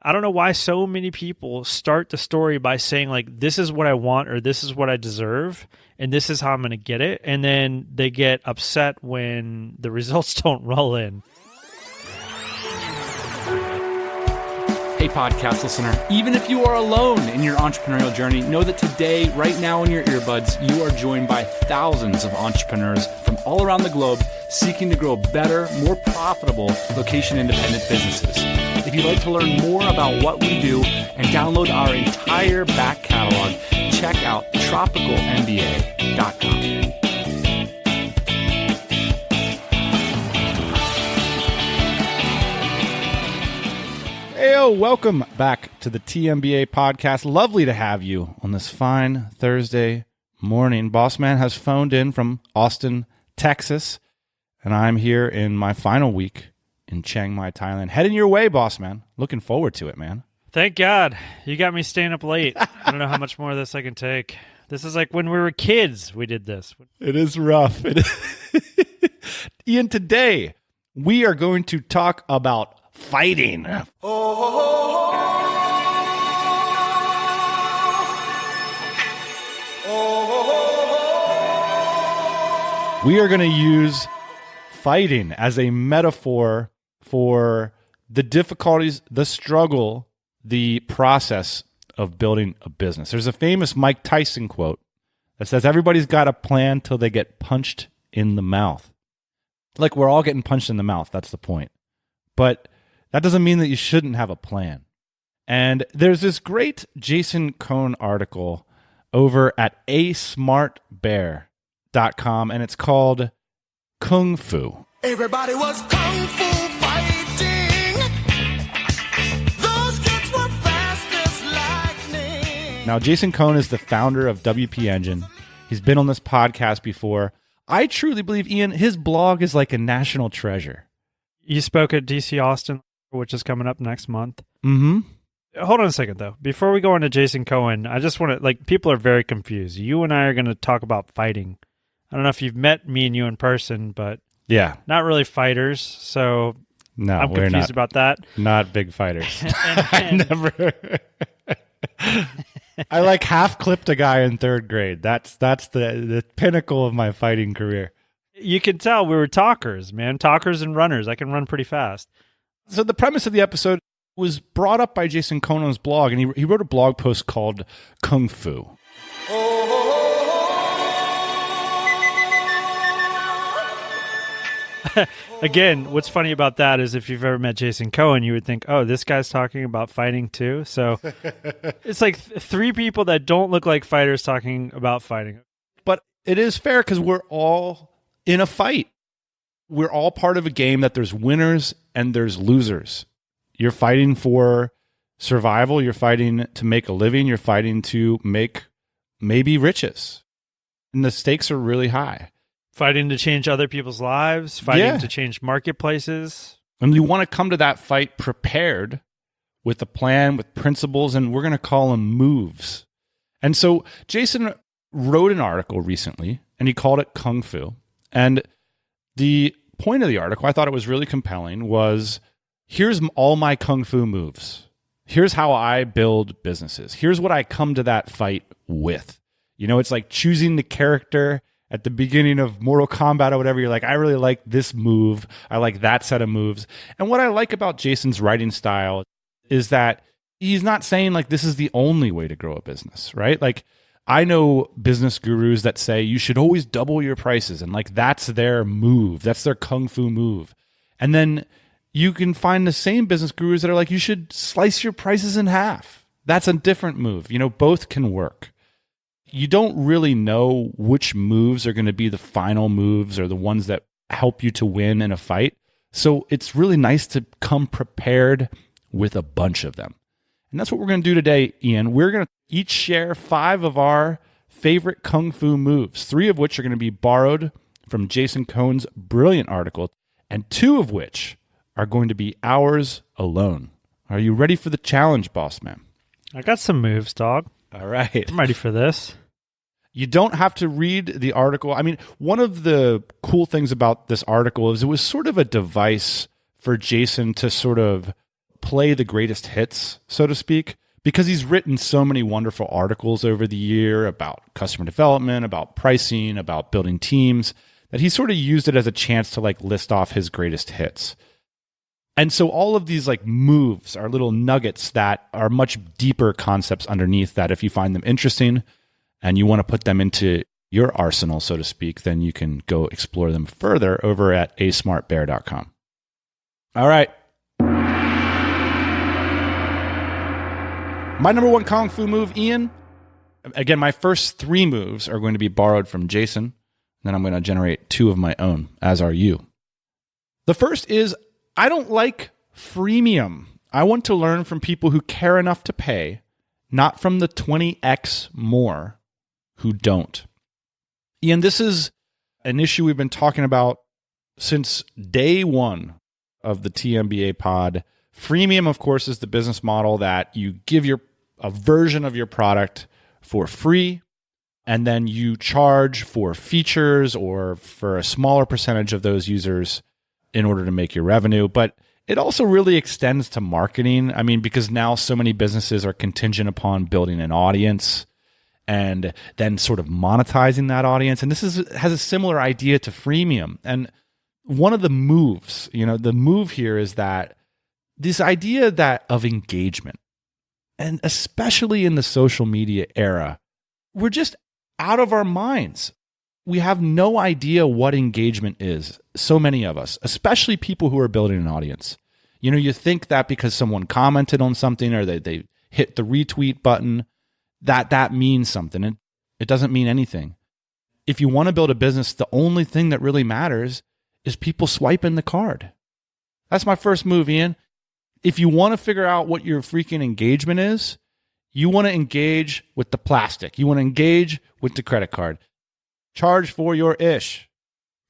I don't know why so many people start the story by saying like, this is what I want, or this is what I deserve, and this is how I'm going to get it. And then they get upset when the results don't roll in. Hey, podcast listener, even if you are alone in your entrepreneurial journey, know that today, right now in your earbuds, you are joined by thousands of entrepreneurs from all around the globe seeking to grow better, more profitable location-independent businesses. If you'd like to learn more about what we do and download our entire back catalog, check out tropicalmba.com. Heyo, welcome back to the TMBA podcast. Lovely to have you on this fine Thursday morning. Boss Man has phoned in from Austin, Texas, and I'm here in my final week in Chiang Mai, Thailand. Heading your way, Boss Man. Looking forward to it, man. Thank God. You got me staying up late. I don't know how much more of this I can take. This is like when we were kids, we did this. It is rough. Ian, today we are going to talk about fighting. We are going to use fighting as a metaphor for the difficulties, the struggle, the process of building a business. There's a famous Mike Tyson quote that says, everybody's got a plan till they get punched in the mouth. Like, we're all getting punched in the mouth. That's the point. But that doesn't mean that you shouldn't have a plan. And there's this great Jason Cohen article over at asmartbear.com, and it's called Kung Fu. Everybody was kung fu fighting. Those kids were fast as lightning. Now, Jason Cohen is the founder of WP Engine. He's been on this podcast before. I truly believe, Ian, his blog is like a national treasure. You spoke at DC Austin, which is coming up next month. Mm-hmm. Hold on a second, though. Before we go into Jason Cohen, I just want to, like, people are very confused. You and I are going to talk about fighting. I don't know if you've met me and you in person, but yeah, not really fighters. So no, I'm we're confused not, about that. Not big fighters. I never. I like half clipped a guy in third grade. That's the pinnacle of my fighting career. You can tell we were talkers, man. Talkers and runners. I can run pretty fast. So the premise of the episode was brought up by Jason Cohen's blog, and he wrote a blog post called Kung Fu. Again, what's funny about that is if you've ever met Jason Cohen, you would think, oh, this guy's talking about fighting too. So it's like three people that don't look like fighters talking about fighting. But it is fair because we're all in a fight. We're all part of a game that there's winners and there's losers. You're fighting for survival. You're fighting to make a living. You're fighting to make maybe riches. And the stakes are really high. Fighting to change other people's lives, fighting to change marketplaces. And you want to come to that fight prepared with a plan, with principles, and we're going to call them moves. And so Jason wrote an article recently, and he called it Kung Fu. And the point of the article, I thought it was really compelling, was here's all my Kung Fu moves. Here's how I build businesses. Here's what I come to that fight with. You know, it's like choosing the character at the beginning of Mortal Kombat or whatever. You're like, I really like this move. I like that set of moves. And what I like about Jason's writing style is that he's not saying like this is the only way to grow a business, right? Like I know business gurus that say you should always double your prices, and like that's their move. That's their Kung Fu move. And then you can find the same business gurus that are like, you should slice your prices in half. That's a different move. You know, both can work. You don't really know which moves are going to be the final moves or the ones that help you to win in a fight. So it's really nice to come prepared with a bunch of them. And that's what we're going to do today, Ian. We're going to each share 5 of our favorite Kung Fu moves, 3 of which are going to be borrowed from Jason Cohen's brilliant article, and 2 of which are going to be ours alone. Are you ready for the challenge, boss man? I got some moves, dog. All right. I'm ready for this. You don't have to read the article. I mean, one of the cool things about this article is it was sort of a device for Jason to sort of play the greatest hits, so to speak, because he's written so many wonderful articles over the year about customer development, about pricing, about building teams, that he sort of used it as a chance to like list off his greatest hits. And so all of these like moves are little nuggets that are much deeper concepts underneath that if you find them interesting and you want to put them into your arsenal, so to speak, then you can go explore them further over at asmartbear.com. All right. My number one Kung Fu move, Ian. Again, my first 3 moves are going to be borrowed from Jason. Then I'm going to generate 2 of my own, as are you. The first is, I don't like freemium. I want to learn from people who care enough to pay, not from the 20x more who don't. Ian, this is an issue we've been talking about since day one of the TMBA pod. Freemium, of course, is the business model that you give a version of your product for free, and then you charge for features or for a smaller percentage of those users in order to make your revenue. But it also really extends to marketing. I mean, because now so many businesses are contingent upon building an audience and then sort of monetizing that audience. And this has a similar idea to freemium. And one of the moves, the move here is that this idea of engagement, and especially in the social media era, we're just out of our minds. We have no idea what engagement is. So many of us, especially people who are building an audience. You think that because someone commented on something or they hit the retweet button, that means something. And it doesn't mean anything. If you want to build a business, the only thing that really matters is people swiping the card. That's my first move, Ian. If you want to figure out what your freaking engagement is, you want to engage with the plastic. You want to engage with the credit card. Charge for your ish.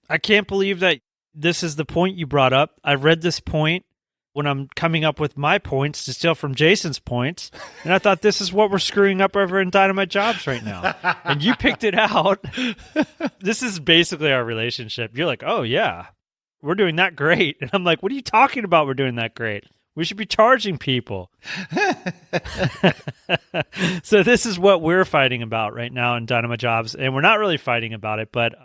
I can't believe that this is the point you brought up. I read this point when I'm coming up with my points to steal from Jason's points, and I thought this is what we're screwing up over in Dynamite Jobs right now. And you picked it out. This is basically our relationship. You're like, oh yeah, we're doing that great. And I'm like, what are you talking about? We're doing that great. We should be charging people. So this is what we're fighting about right now in Dynamite Jobs. And we're not really fighting about it, but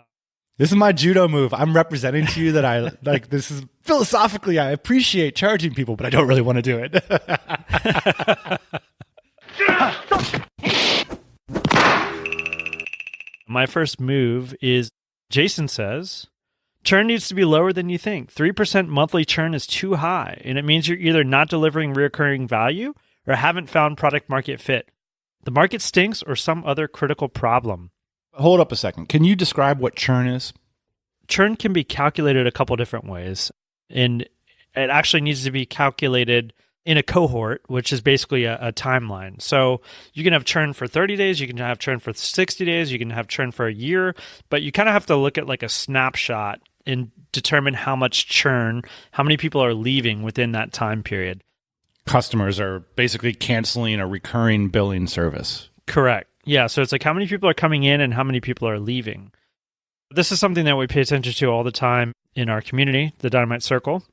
this is my judo move. I'm representing to you that I like this is philosophically, I appreciate charging people, but I don't really want to do it. My first move is Jason says, churn needs to be lower than you think. 3% monthly churn is too high, and it means you're either not delivering recurring value or haven't found product market fit. The market stinks or some other critical problem. Hold up a second. Can you describe what churn is? Churn can be calculated a couple different ways, and it actually needs to be calculated in a cohort, which is basically a timeline. So you can have churn for 30 days, you can have churn for 60 days, you can have churn for a year, but you kind of have to look at like a snapshot and determine how much churn, how many people are leaving within that time period. Customers are basically canceling a recurring billing service. Correct. Yeah, so it's like how many people are coming in and how many people are leaving. This is something that we pay attention to all the time in our community, the Dynamite Circle.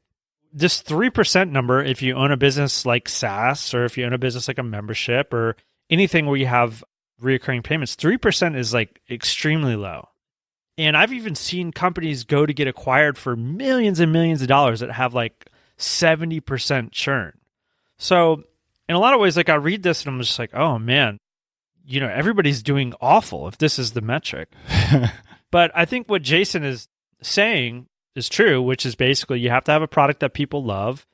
This 3% number, if you own a business like SaaS or if you own a business like a membership or anything where you have recurring payments, 3% is like extremely low. And I've even seen companies go to get acquired for millions and millions of dollars that have like 70% churn. So in a lot of ways, like I read this and I'm just like, oh man, everybody's doing awful if this is the metric. But I think what Jason is saying is true, which is basically you have to have a product that people love.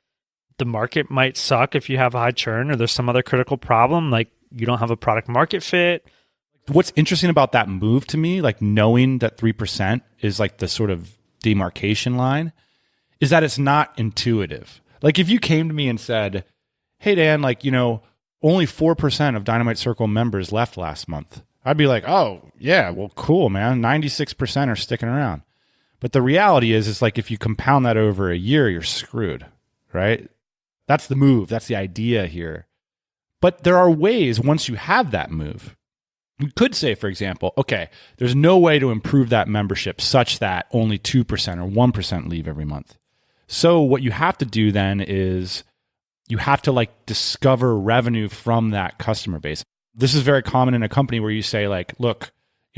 The market might suck if you have a high churn or there's some other critical problem, like you don't have a product market fit. What's interesting about that move to me, like knowing that 3% is like the sort of demarcation line, is that it's not intuitive. Like if you came to me and said, hey, Dan, only 4% of Dynamite Circle members left last month, I'd be like, oh, yeah, well, cool, man. 96% are sticking around. But the reality is like if you compound that over a year, you're screwed, right? That's the move. That's the idea here. But there are ways once you have that move. You could say, for example, okay, there's no way to improve that membership such that only 2% or 1% leave every month. So what you have to do then is you have to like discover revenue from that customer base. This is very common in a company where you say like, look,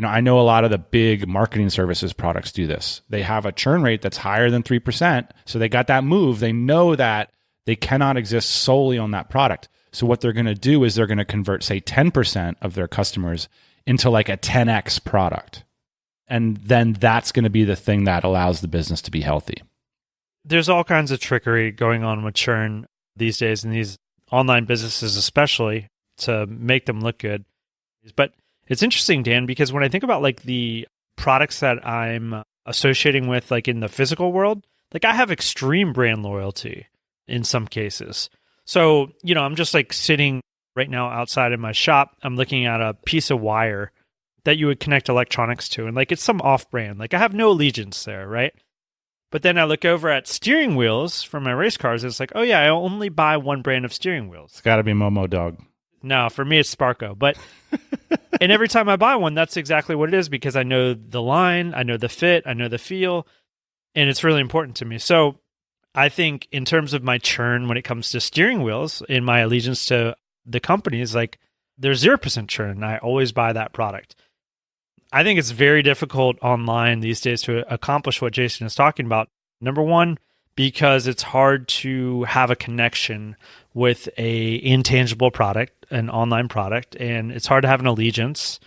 I know a lot of the big marketing services products do this. They have a churn rate that's higher than 3%. So they got that move. They know that they cannot exist solely on that product. So what they're going to do is they're going to convert, say, 10% of their customers into like a 10x product. And then that's going to be the thing that allows the business to be healthy. There's all kinds of trickery going on with churn these days in these online businesses, especially to make them look good. But it's interesting, Dan, because when I think about like the products that I'm associating with, like in the physical world, like I have extreme brand loyalty in some cases. So, I'm just like sitting right now outside in my shop. I'm looking at a piece of wire that you would connect electronics to. And like, it's some off brand. Like I have no allegiance there, right? But then I look over at steering wheels for my race cars. It's like, oh yeah, I only buy one brand of steering wheels. It's got to be Momo Dog. No, for me, it's Sparco. But, and every time I buy one, that's exactly what it is because I know the line, I know the fit, I know the feel, and it's really important to me. So I think in terms of my churn when it comes to steering wheels in my allegiance to the companies, like there's 0% churn. I always buy that product. I think it's very difficult online these days to accomplish what Jason is talking about. Number one, because it's hard to have a connection with a intangible product, an online product, and it's hard to have an allegiance.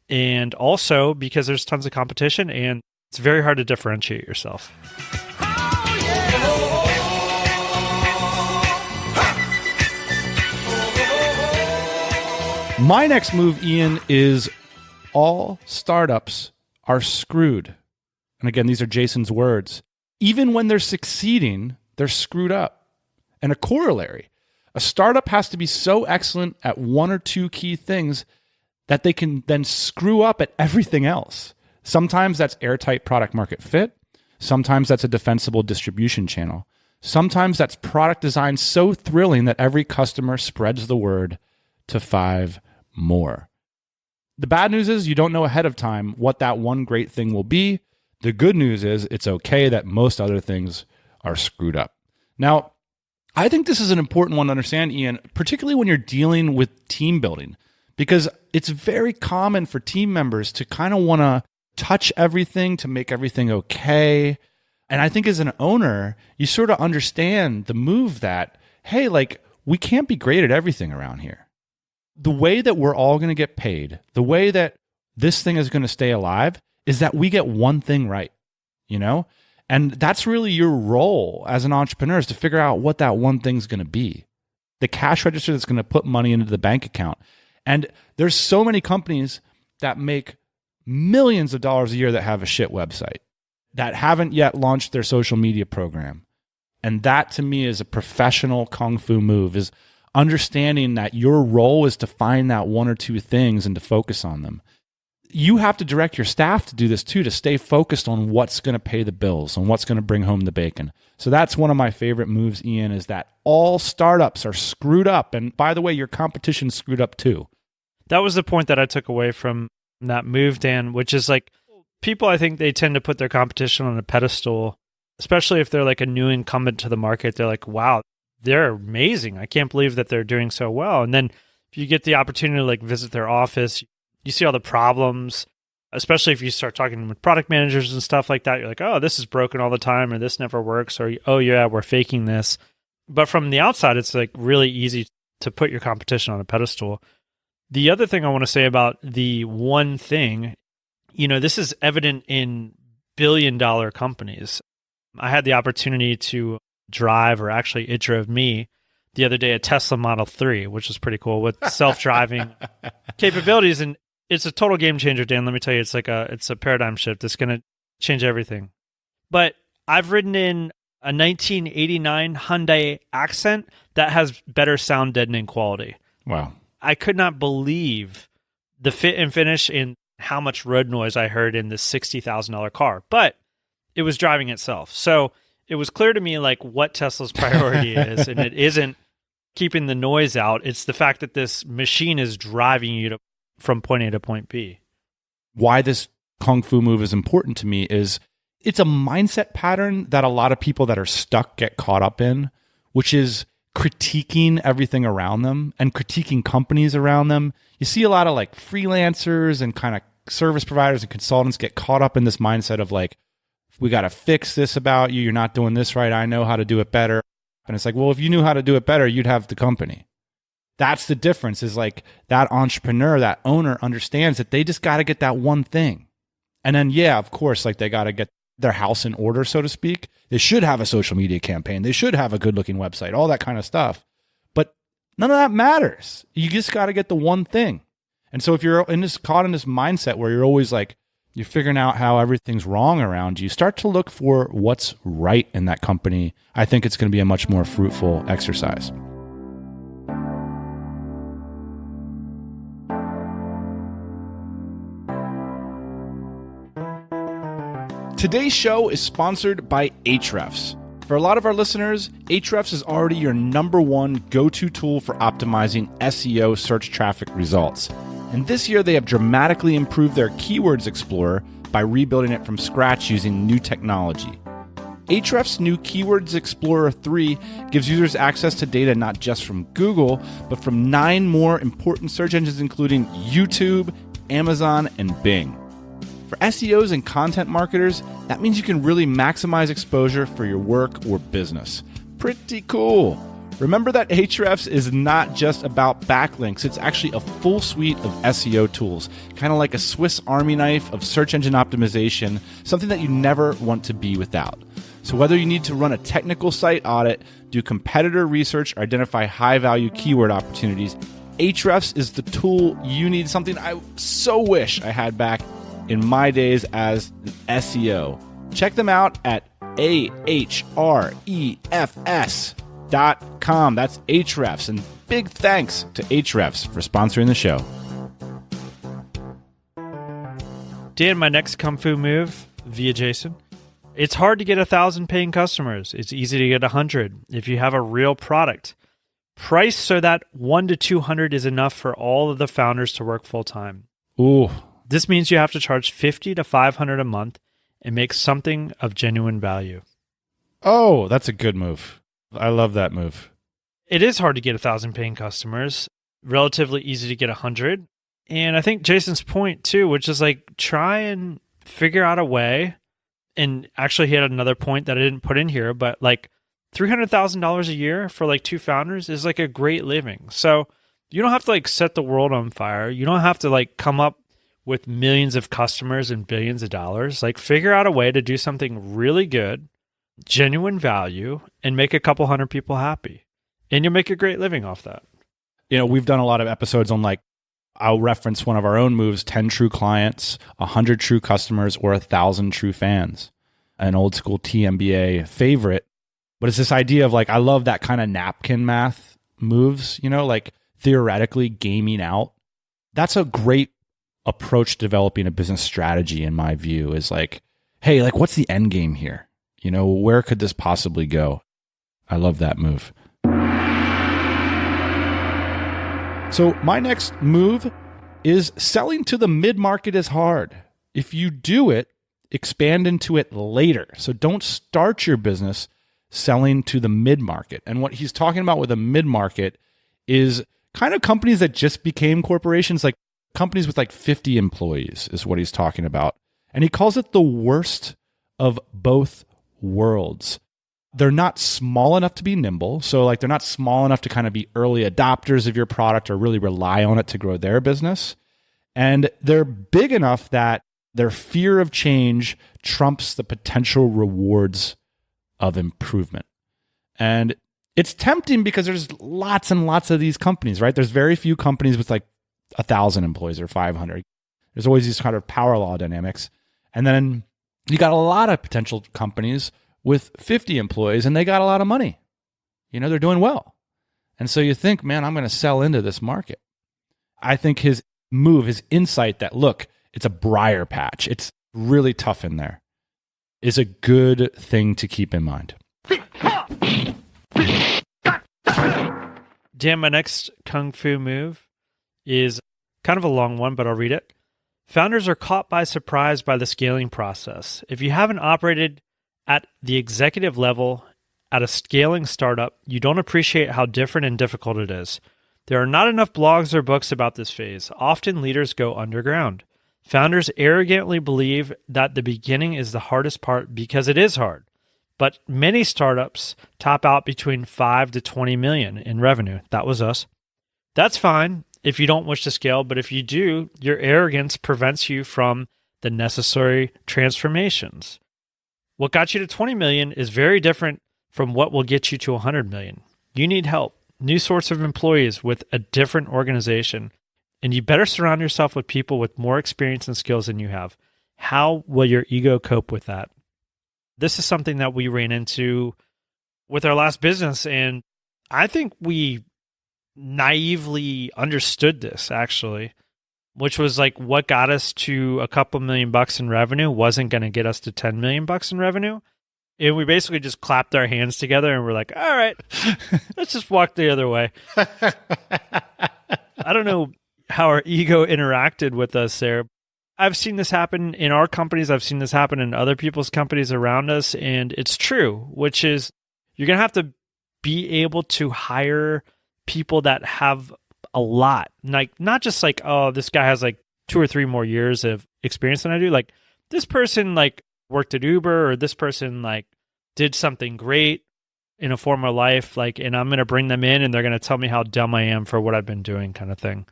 And also because there's tons of competition and it's very hard to differentiate yourself. My next move, Ian, is all startups are screwed. And again, these are Jason's words. Even when they're succeeding, they're screwed up. And a corollary, a startup has to be so excellent at one or two key things that they can then screw up at everything else. Sometimes that's airtight product market fit. Sometimes that's a defensible distribution channel. Sometimes that's product design so thrilling that every customer spreads the word to 5 more. The bad news is you don't know ahead of time what that one great thing will be. The good news is it's okay that most other things are screwed up. Now, I think this is an important one to understand, Ian, particularly when you're dealing with team building, because it's very common for team members to kind of want to touch everything to make everything okay. And I think as an owner, you sort of understand the move that, hey, like we can't be great at everything around here. The way that we're all going to get paid, the way that this thing is going to stay alive is that we get one thing right, And that's really your role as an entrepreneur is to figure out what that one thing's going to be. The cash register that's going to put money into the bank account. And there's so many companies that make millions of dollars a year that have a shit website, that haven't yet launched their social media program. And that to me is a professional kung fu move, is understanding that your role is to find that one or two things and to focus on them. You have to direct your staff to do this too, to stay focused on what's going to pay the bills and what's going to bring home the bacon. So that's one of my favorite moves, Ian, is that all startups are screwed up. And by the way, your competition's screwed up too. That was the point that I took away from that move, Dan, which is like people, I think they tend to put their competition on a pedestal, especially if they're like a new incumbent to the market. They're like, wow, they're amazing. I can't believe that they're doing so well. And then if you get the opportunity to like visit their office, you see all the problems, especially if you start talking with product managers and stuff like that. You're like, oh, this is broken all the time, or this never works, or oh yeah, we're faking this. But from the outside, it's like really easy to put your competition on a pedestal. The other thing I want to say about the one thing, this is evident in billion-dollar companies. I had the opportunity to drive, or actually it drove me the other day, a Tesla Model 3, which was pretty cool with self-driving capabilities. And it's a total game changer, Dan. Let me tell you, it's a paradigm shift. It's going to change everything. But I've ridden in a 1989 Hyundai Accent that has better sound deadening quality. Wow. I could not believe the fit and finish and how much road noise I heard in this $60,000 car, but it was driving itself. So it was clear to me like what Tesla's priority is, and it isn't keeping the noise out. It's the fact that this machine is driving you from point A to point B. Why this Kung Fu move is important to me is it's a mindset pattern that a lot of people that are stuck get caught up in, which is critiquing everything around them and critiquing companies around them. You see a lot of like freelancers and kind of service providers and consultants get caught up in this mindset of like, we got to fix this about you. You're not doing this right. I know how to do it better. And it's like, well, if you knew how to do it better, you'd have the company. That's the difference, is like that entrepreneur, that owner understands that they just got to get that one thing. And then, yeah, of course, like they got to get their house in order, so to speak. They should have a social media campaign. They should have a good looking website, all that kind of stuff. But none of that matters. You just got to get the one thing. And so if you're caught in this mindset where you're always like, you're figuring out how everything's wrong around you, start to look for what's right in that company. I think it's going to be a much more fruitful exercise. Today's show is sponsored by Ahrefs. For a lot of our listeners, Ahrefs is already your number one go-to tool for optimizing SEO search traffic results. And this year, they have dramatically improved their Keywords Explorer by rebuilding it from scratch using new technology. Ahrefs' new Keywords Explorer 3 gives users access to data not just from Google, but from 9 more important search engines, including YouTube, Amazon, and Bing. For SEOs and content marketers, that means you can really maximize exposure for your work or business. Pretty cool. Remember that Ahrefs is not just about backlinks. It's actually a full suite of SEO tools, kind of like a Swiss Army knife of search engine optimization, something that you never want to be without. So whether you need to run a technical site audit, do competitor research, or identify high-value keyword opportunities, Ahrefs is the tool you need, something I so wish I had back in my days as an SEO. Check them out at ahrefs.com. That's Ahrefs. And big thanks to Ahrefs for sponsoring the show. Dan, my next Kung Fu move via Jason. It's hard to get 1,000 paying customers. It's easy to get 100 if you have a real product. Price so that 1 to 200 is enough for all of the founders to work full time. Ooh. This means you have to charge $50 to $500 a month and make something of genuine value. Oh, that's a good move. I love that move. It is hard to get 1,000 paying customers, relatively easy to get 100. And I think Jason's point too, which is like try and figure out a way. And actually he had another point that I didn't put in here, but like $300,000 a year for like 2 founders is like a great living. So you don't have to like set the world on fire. You don't have to like come up with millions of customers and billions of dollars. Like figure out a way to do something really good, genuine value, and make a couple hundred people happy. And you'll make a great living off that. You know, we've done a lot of episodes on like, I'll reference one of our own moves, 10 true clients, 100 true customers, or 1,000 true fans. An old school TMBA favorite. But it's this idea of like, I love that kind of napkin math moves, you know, like theoretically gaming out. That's a great approach to developing a business strategy, in my view, is like, hey, like what's the end game here? You know, where could this possibly go? I love that move. So my next move is selling to the mid-market is hard. If you do it, expand into it later. So don't start your business selling to the mid-market. And what he's talking about with a mid-market is kind of companies that just became corporations, like companies with like 50 employees is what he's talking about. And he calls it the worst of both worlds. They're not small enough to be nimble. So like they're not small enough to kind of be early adopters of your product or really rely on it to grow their business. And they're big enough that their fear of change trumps the potential rewards of improvement. And it's tempting because there's lots and lots of these companies, right? There's very few companies with like 1,000 employees or 500. There's always these kind of power law dynamics. And then you got a lot of potential companies with 50 employees and they got a lot of money. You know, they're doing well. And so you think, man, I'm going to sell into this market. I think his move, his insight that, look, it's a briar patch, it's really tough in there, is a good thing to keep in mind. Dan, my next Kung Fu move is kind of a long one, but I'll read it. Founders are caught by surprise by the scaling process. If you haven't operated at the executive level at a scaling startup, you don't appreciate how different and difficult it is. There are not enough blogs or books about this phase. Often leaders go underground. Founders arrogantly believe that the beginning is the hardest part because it is hard. But many startups top out between 5 to 20 million in revenue. That was us. That's fine if you don't wish to scale, but if you do, your arrogance prevents you from the necessary transformations. What got you to 20 million is very different from what will get you to 100 million. You need help, new sorts of employees with a different organization, and you better surround yourself with people with more experience and skills than you have. How will your ego cope with that? This is something that we ran into with our last business, and I think we naively understood this, actually, which was like what got us to a couple $1,000,000 in revenue wasn't going to get us to $10 million in revenue. And we basically just clapped our hands together and we're like, all right, let's just walk the other way. I don't know how our ego interacted with us there. I've seen this happen in our companies. I've seen this happen in other people's companies around us. And it's true, which is you're going to have to be able to hire people that have a lot, like not just like, oh, this guy has like 2 or 3 more years of experience than I do. Like this person like worked at Uber, or this person like did something great in a former life, like, and I'm going to bring them in and they're going to tell me how dumb I am for what I've been doing, kind of thing.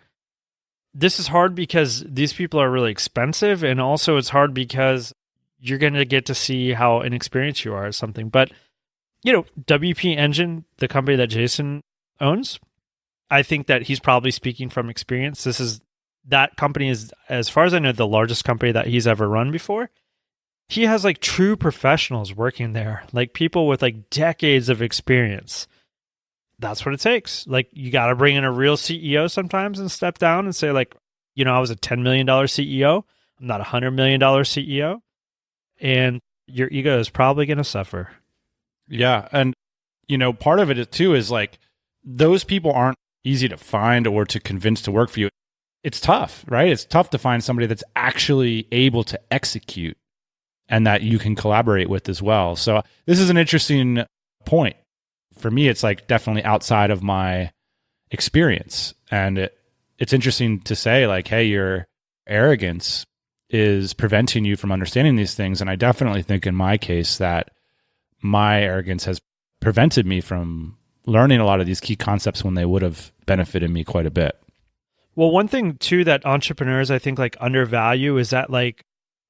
This is hard because these people are really expensive, and also it's hard because you're going to get to see how inexperienced you are at something. But, you know, WP Engine, the company that Jason owns, I think that he's probably speaking from experience. That company is, as far as I know, the largest company that he's ever run before. He has like true professionals working there, like people with like decades of experience. That's what it takes. Like you got to bring in a real CEO sometimes and step down and say like, you know, I was a $10 million CEO. I'm not a $100 million CEO. And your ego is probably going to suffer. Yeah. And, you know, part of it too is like those people aren't easy to find or to convince to work for you. It's tough, right? It's tough to find somebody that's actually able to execute and that you can collaborate with as well. So this is an interesting point. For me, it's like definitely outside of my experience. And it's interesting to say like, hey, your arrogance is preventing you from understanding these things. And I definitely think in my case that my arrogance has prevented me from learning a lot of these key concepts when they would have benefited me quite a bit. Well, one thing too that entrepreneurs I think like undervalue is that like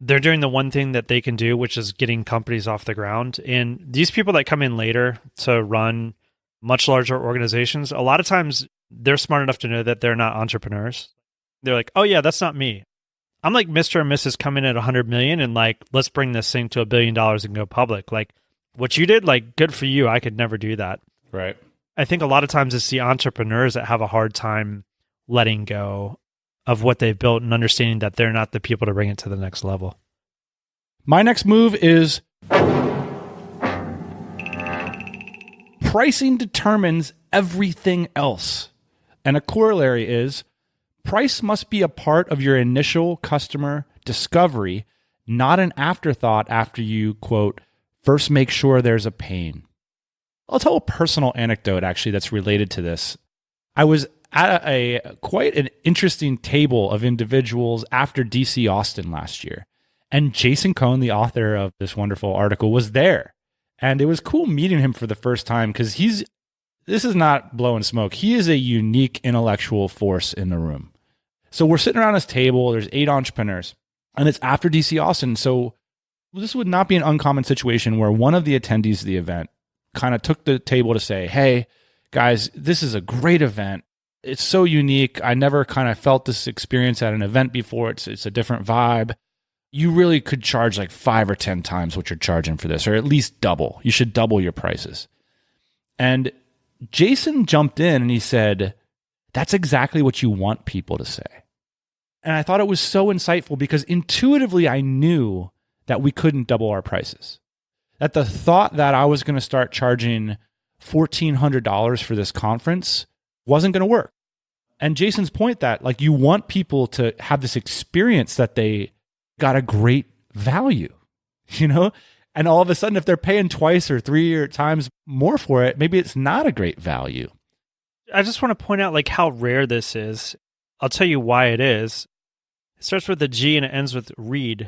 they're doing the one thing that they can do, which is getting companies off the ground. And these people that come in later to run much larger organizations, a lot of times they're smart enough to know that they're not entrepreneurs. They're like, oh yeah, that's not me. I'm like Mr. and Mrs. come in at 100 million and like, let's bring this thing to $1 billion and go public. Like what you did, like good for you. I could never do that. Right. I think a lot of times it's the entrepreneurs that have a hard time letting go of what they've built and understanding that they're not the people to bring it to the next level. My next move is pricing determines everything else. And a corollary is price must be a part of your initial customer discovery, not an afterthought after you, quote, first make sure there's a pain. I'll tell a personal anecdote actually that's related to this. I was at a quite an interesting table of individuals after DC Austin last year. And Jason Cohen, the author of this wonderful article, was there. And it was cool meeting him for the first time because this is not blowing smoke. He is a unique intellectual force in the room. So we're sitting around this table. There's 8 entrepreneurs. And it's after DC Austin. So this would not be an uncommon situation where one of the attendees of the event kind of took the table to say, hey, guys, this is a great event. It's so unique. I never kind of felt this experience at an event before. It's a different vibe. You really could charge like 5 or 10 times what you're charging for this, or at least double. You should double your prices. And Jason jumped in and he said, that's exactly what you want people to say. And I thought it was so insightful because intuitively I knew that we couldn't double our prices. That the thought that I was going to start charging $1,400 for this conference wasn't going to work. And Jason's point that like you want people to have this experience that they got a great value, you know? And all of a sudden, if they're paying twice or three times more for it, maybe it's not a great value. I just want to point out like how rare this is. I'll tell you why it is. It starts with a G and it ends with greed,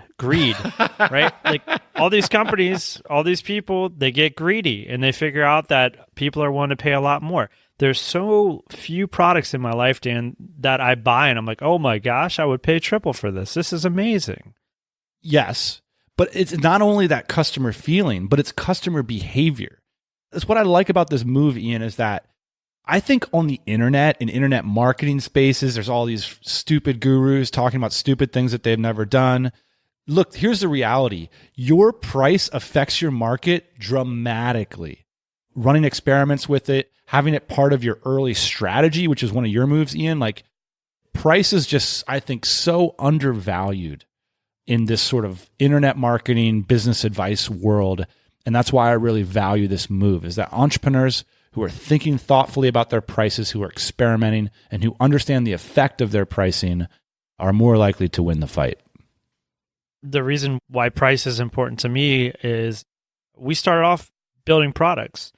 right? Like all these companies, all these people, they get greedy and they figure out that people are willing to pay a lot more. There's so few products in my life, Dan, that I buy and I'm like, oh my gosh, I would pay triple for this. This is amazing. Yes, but it's not only that customer feeling, but it's customer behavior. That's what I like about this move, Ian, is that I think on the internet, in internet marketing spaces, there's all these stupid gurus talking about stupid things that they've never done. Look, here's the reality. Your price affects your market dramatically. Running experiments with it, having it part of your early strategy, which is one of your moves, Ian, like price is just, I think, so undervalued in this sort of internet marketing, business advice world. And that's why I really value this move, is that entrepreneurs who are thinking thoughtfully about their prices, who are experimenting, and who understand the effect of their pricing are more likely to win the fight. The reason why price is important to me is we started off building products.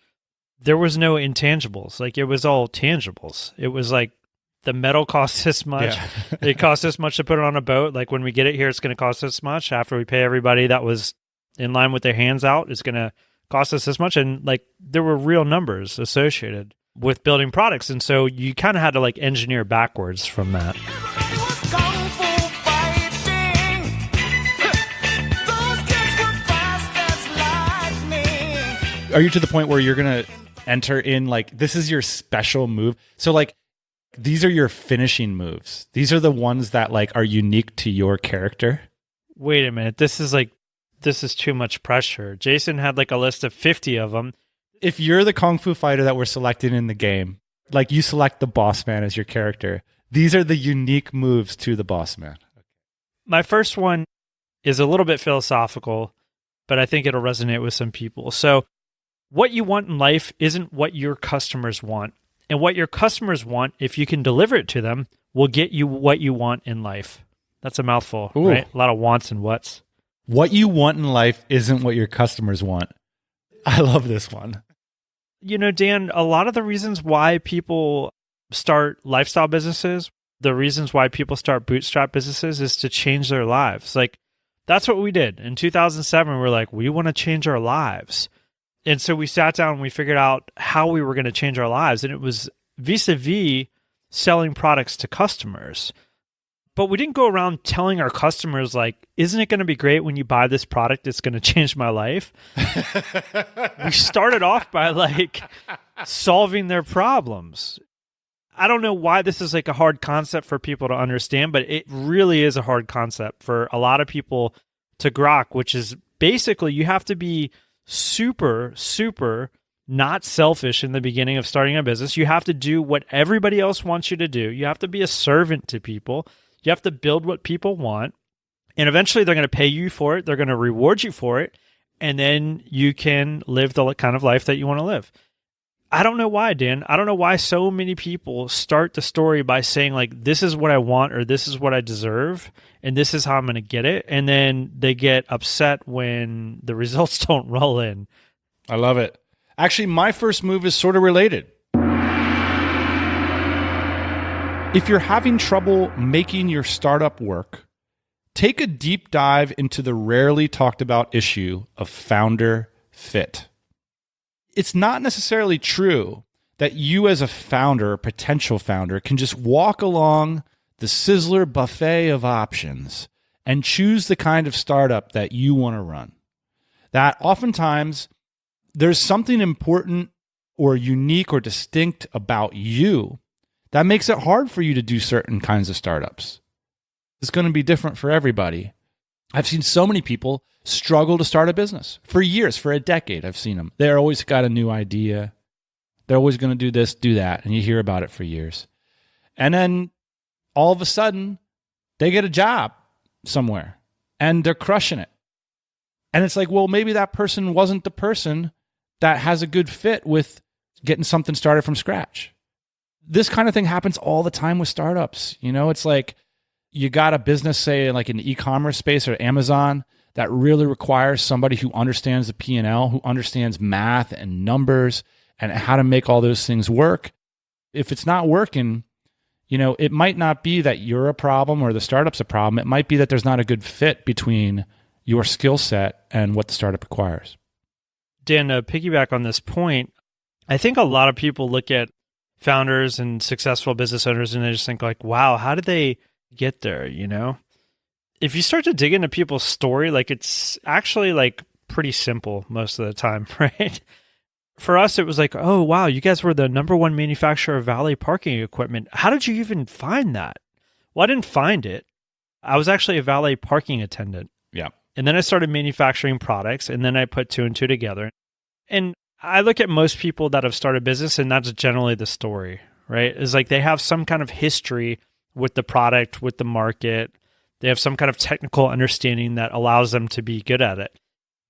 There was no intangibles. Like it was all tangibles. It was like the metal costs this much. Yeah. It costs this much to put it on a boat. Like when we get it here, it's going to cost this much. After we pay everybody that was in line with their hands out, it's going to cost us this much. And like there were real numbers associated with building products. And so you kind of had to like engineer backwards from that. Everybody was kung fu fighting. Those kids were fast as lightning. Are you to the point where you're going to enter in like, this is your special move? So like, these are your finishing moves. These are the ones that like are unique to your character. Wait a minute. This is too much pressure. Jason had like a list of 50 of them. If you're the Kung Fu fighter that we're selecting in the game, like you select the boss man as your character, these are the unique moves to the boss man. My first one is a little bit philosophical, but I think it'll resonate with some people. So what you want in life isn't what your customers want. And what your customers want, if you can deliver it to them, will get you what you want in life. That's a mouthful, Ooh. right? A lot of wants and whats. What you want in life isn't what your customers want. I love this one. You know, Dan, a lot of the reasons why people start lifestyle businesses, the reasons why people start bootstrap businesses is to change their lives. Like, that's what we did. In 2007, we're like, we want to change our lives. And so we sat down and we figured out how we were going to change our lives. And it was vis-a-vis selling products to customers. But we didn't go around telling our customers, like, isn't it going to be great when you buy this product? It's going to change my life. We started off by like solving their problems. I don't know why this is like a hard concept for people to understand, but it really is a hard concept for a lot of people to grok, which is basically you have to be super, super not selfish in the beginning of starting a business. You have to do what everybody else wants you to do. You have to be a servant to people. You have to build what people want. And eventually they're going to pay you for it. They're going to reward you for it. And then you can live the kind of life that you want to live. I don't know why, Dan. I don't know why so many people start the story by saying like, this is what I want, or this is what I deserve, and this is how I'm going to get it. And then they get upset when the results don't roll in. I love it. Actually, my first move is sort of related. If you're having trouble making your startup work, take a deep dive into the rarely talked about issue of founder fit. It's not necessarily true that you as a founder or potential founder can just walk along the Sizzler buffet of options and choose the kind of startup that you want to run. That oftentimes there's something important or unique or distinct about you that makes it hard for you to do certain kinds of startups. It's going to be different for everybody. I've seen so many people struggle to start a business for years, for a decade. I've seen them. They're always got a new idea. They're always going to do this, do that. And you hear about it for years. And then all of a sudden, they get a job somewhere and they're crushing it. And it's like, well, maybe that person wasn't the person that has a good fit with getting something started from scratch. This kind of thing happens all the time with startups. You know, it's like you got a business, say like in the e-commerce space or Amazon, that really requires somebody who understands the P&L, who understands math and numbers and how to make all those things work. If it's not working, it might not be that you're a problem or the startup's a problem. It might be that there's not a good fit between your skill set and what the startup requires. Dan, to piggyback on this point, I think a lot of people look at founders and successful business owners and they just think like, wow, how did they get there? If you start to dig into people's story, like it's actually like pretty simple most of the time, right? For us, it was like, oh, wow, you guys were the #1 manufacturer of valet parking equipment. How did you even find that? Well, I didn't find it. I was actually a valet parking attendant. Yeah. And then I started manufacturing products, and then I put 2 and 2 together. And I look at most people that have started business, and that's generally the story, right? It's like they have some kind of history with the product, with the market. They have some kind of technical understanding that allows them to be good at it.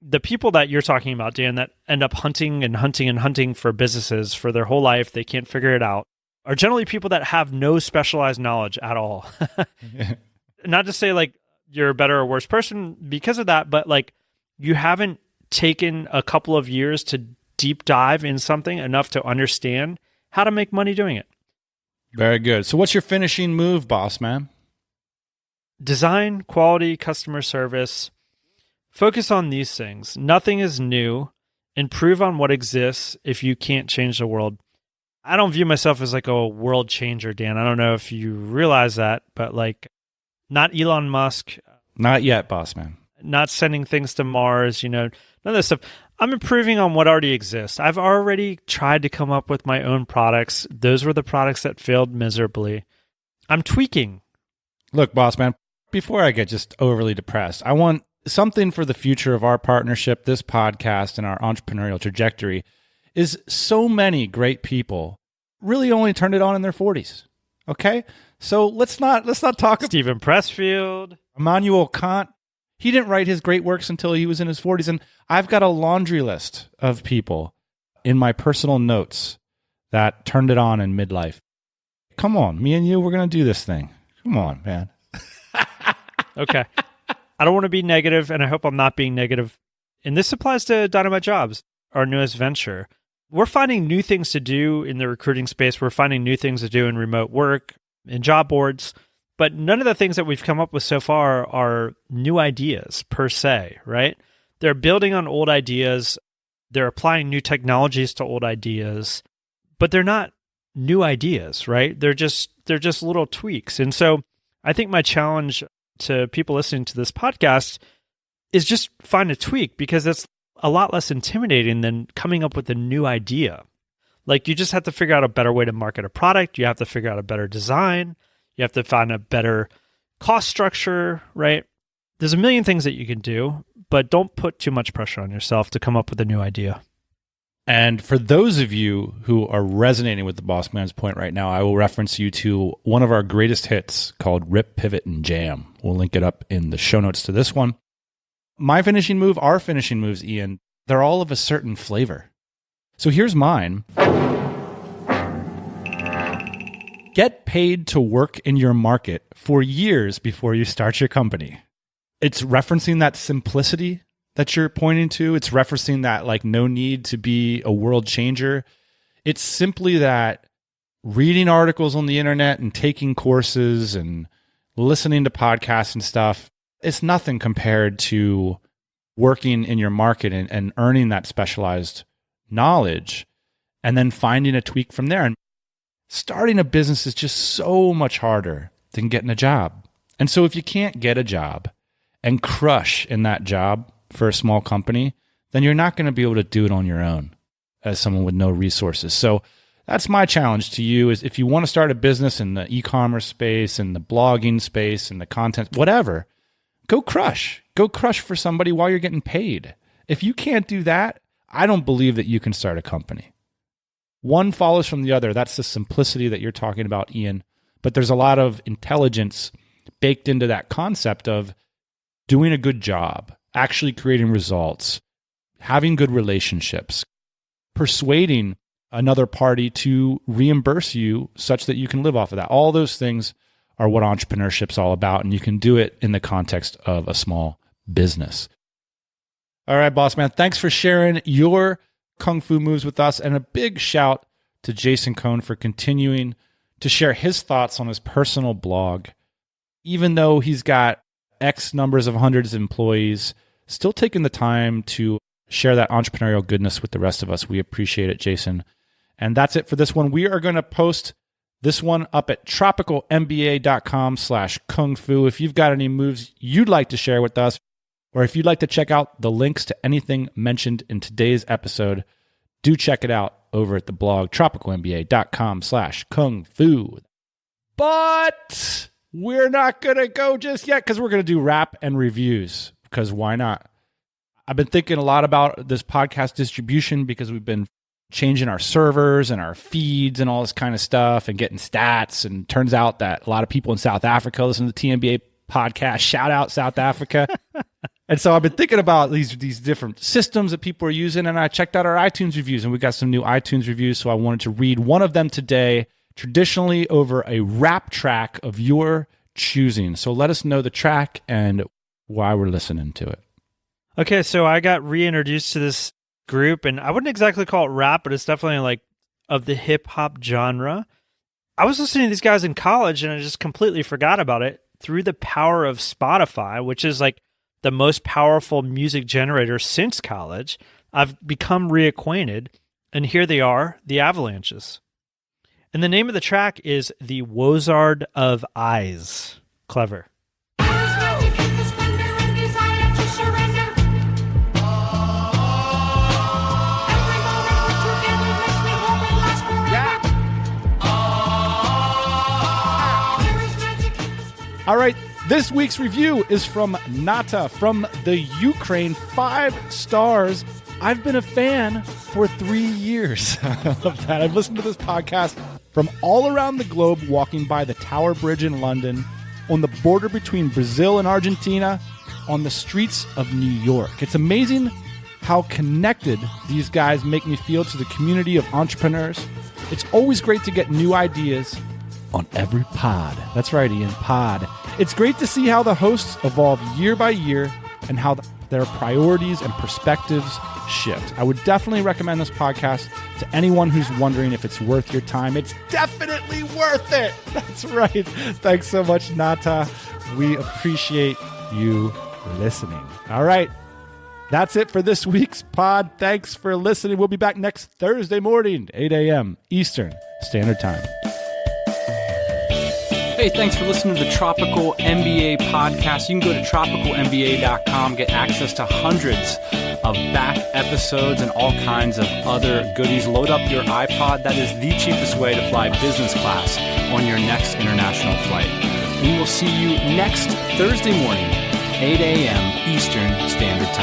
The people that you're talking about, Dan, that end up hunting and hunting and hunting for businesses for their whole life, they can't figure it out, are generally people that have no specialized knowledge at all. Not to say like you're a better or worse person because of that, but like you haven't taken a couple of years to deep dive in something enough to understand how to make money doing it. Very good. So what's your finishing move, boss man? Design, quality, customer service. Focus on these things. Nothing is new. Improve on what exists if you can't change the world. I don't view myself as like a world changer, Dan. I don't know if you realize that, but like not Elon Musk. Not yet, boss man. Not sending things to Mars, none of this stuff. I'm improving on what already exists. I've already tried to come up with my own products. Those were the products that failed miserably. I'm tweaking. Look, boss man, before I get just overly depressed, I want something for the future of our partnership, this podcast, and our entrepreneurial trajectory is so many great people really only turned it on in their 40s. Okay? So let's not talk about Stephen Pressfield. Immanuel Kant. He didn't write his great works until he was in his 40s. And I've got a laundry list of people in my personal notes that turned it on in midlife. Come on, me and you, we're going to do this thing. Come on, man. Okay. I don't want to be negative, and I hope I'm not being negative. And this applies to Dynamite Jobs, our newest venture. We're finding new things to do in the recruiting space. We're finding new things to do in remote work, in job boards. But none of the things that we've come up with so far are new ideas per se, right? They're building on old ideas. They're applying new technologies to old ideas, but they're not new ideas, right? They're just little tweaks. And so I think my challenge to people listening to this podcast is just find a tweak, because it's a lot less intimidating than coming up with a new idea. Like you just have to figure out a better way to market a product. You have to figure out a better design. You have to find a better cost structure, right? There's a million things that you can do, but don't put too much pressure on yourself to come up with a new idea. And for those of you who are resonating with the boss man's point right now, I will reference you to one of our greatest hits called Rip, Pivot, and Jam. We'll link it up in the show notes to this one. My finishing move, our finishing moves, Ian, they're all of a certain flavor. So here's mine. Get paid to work in your market for years before you start your company. It's referencing that simplicity that you're pointing to. It's referencing that like no need to be a world changer. It's simply that reading articles on the internet and taking courses and listening to podcasts and stuff, it's nothing compared to working in your market and earning that specialized knowledge and then finding a tweak from there. And starting a business is just so much harder than getting a job. And so if you can't get a job and crush in that job for a small company, then you're not going to be able to do it on your own as someone with no resources. So that's my challenge to you is if you want to start a business in the e-commerce space, in the blogging space, in the content, whatever, go crush. Go crush for somebody while you're getting paid. If you can't do that, I don't believe that you can start a company. One follows from the other. That's the simplicity that you're talking about, Ian. But there's a lot of intelligence baked into that concept of doing a good job, actually creating results, having good relationships, persuading another party to reimburse you such that you can live off of that. All those things are what entrepreneurship's all about, and you can do it in the context of a small business. All right, boss man. Thanks for sharing your Kung Fu moves with us. And a big shout to Jason Cohen for continuing to share his thoughts on his personal blog. Even though he's got X numbers of hundreds of employees, still taking the time to share that entrepreneurial goodness with the rest of us. We appreciate it, Jason. And that's it for this one. We are going to post this one up at tropicalmba.com/kung fu. If you've got any moves you'd like to share with us, or if you'd like to check out the links to anything mentioned in today's episode, do check it out over at the blog, tropicalmba.com/kung fu. But we're not going to go just yet because we're going to do wrap and reviews, because why not? I've been thinking a lot about this podcast distribution because we've been changing our servers and our feeds and all this kind of stuff and getting stats. And turns out that a lot of people in South Africa listen to the TMBA podcast. Shout out South Africa. And so I've been thinking about these different systems that people are using, and I checked out our iTunes reviews, and we got some new iTunes reviews, so I wanted to read one of them today, traditionally over a rap track of your choosing. So let us know the track and why we're listening to it. Okay, so I got reintroduced to this group, and I wouldn't exactly call it rap, but it's definitely like of the hip-hop genre. I was listening to these guys in college, and I just completely forgot about it through the power of Spotify, which is like the most powerful music generator since college. I've become reacquainted, and here they are, the Avalanches. And the name of the track is The Wozard of Eyes. Clever. All right, this week's review is from Nata from the Ukraine. 5 stars. I've been a fan for 3 years. I love that. I've listened to this podcast from all around the globe, walking by the Tower Bridge in London, on the border between Brazil and Argentina, on the streets of New York. It's amazing how connected these guys make me feel to the community of entrepreneurs. It's always great to get new ideas on every pod. That's right, Ian, pod. It's great to see how the hosts evolve year by year and how their priorities and perspectives shift. I would definitely recommend this podcast to anyone who's wondering if it's worth your time. It's definitely worth it. That's right. Thanks so much, Nata. We appreciate you listening. All right. That's it for this week's pod. Thanks for listening. We'll be back next Thursday morning, 8 a.m. Eastern Standard Time. Hey, thanks for listening to the Tropical MBA podcast. You can go to tropicalmba.com, get access to hundreds of back episodes and all kinds of other goodies. Load up your iPod. That is the cheapest way to fly business class on your next international flight. We will see you next Thursday morning, 8 a.m. Eastern Standard Time.